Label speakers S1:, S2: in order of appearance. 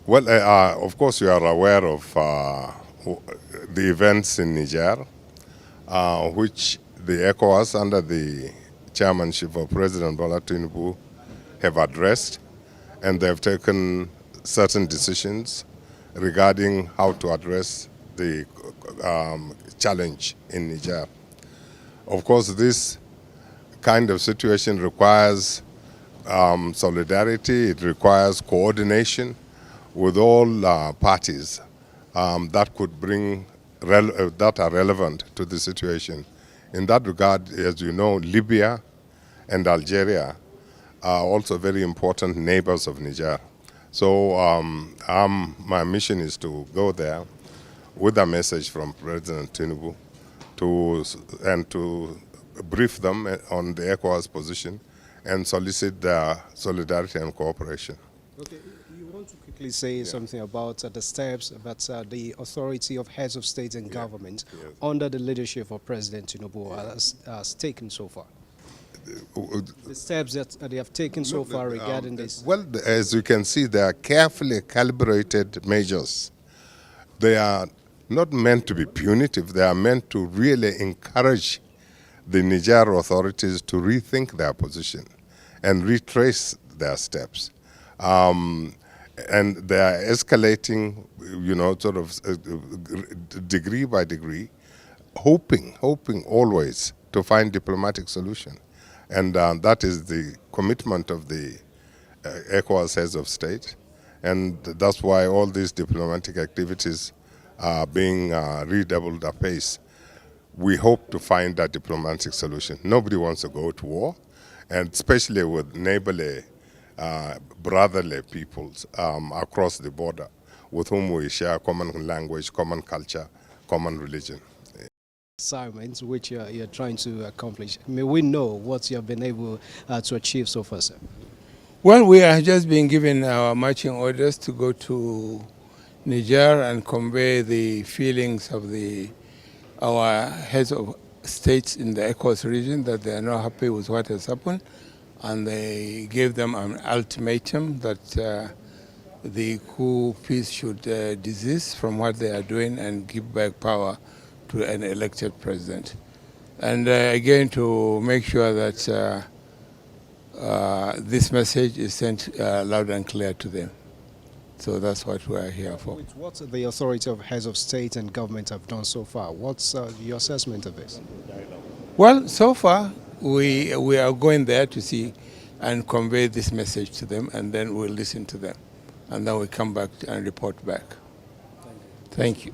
S1: Well, of course, you are aware of the events in Niger, which the ECOWAS, under the chairmanship of President Bola Tinubu, have addressed, and they have taken certain decisions regarding how to address the challenge in Niger. Of course, this kind of situation requires solidarity, it requires coordination with all parties that could bring that are relevant to the situation. In that regard, as you know, Libya and Algeria are also very important neighbors of Niger. So my mission is to go there with a message from President Tinubu to brief them on the ECOWAS position and solicit their solidarity and cooperation.
S2: Okay, you want to quickly say something about the steps that the authority of heads of state and government under the leadership of President Tinubu has taken so far? The steps that they have taken so far regarding this?
S1: Well, as you can see, they are carefully calibrated measures. They are not meant to be punitive. They are meant to really encourage the Niger authorities to rethink their position and retrace their steps. And they are escalating, sort of degree by degree, hoping always to find diplomatic solution. And that is the commitment of the ECOWAS heads of state. And that's why all these diplomatic activities are being redoubled apace. We hope to find that diplomatic solution. Nobody wants to go to war, and especially with neighborly, brotherly peoples across the border with whom we share common language, common culture, common religion.
S2: Assignments which you're trying to accomplish. May we know what you have been able to achieve so far, sir?
S3: Well, we have just been given our marching orders to go to Niger and convey the feelings of our heads of states in the ECOWAS region that they are not happy with what has happened, and they gave them an ultimatum that the coup peace should desist from what they are doing and give back power to an elected president. And again, to make sure that this message is sent loud and clear to them. So that's what we are here for.
S2: What the authority of heads of state and government have done so far? What's your assessment of this?
S3: Well, so far we are going there to see and convey this message to them, and then we'll listen to them, and then we come back and report back. Thank you.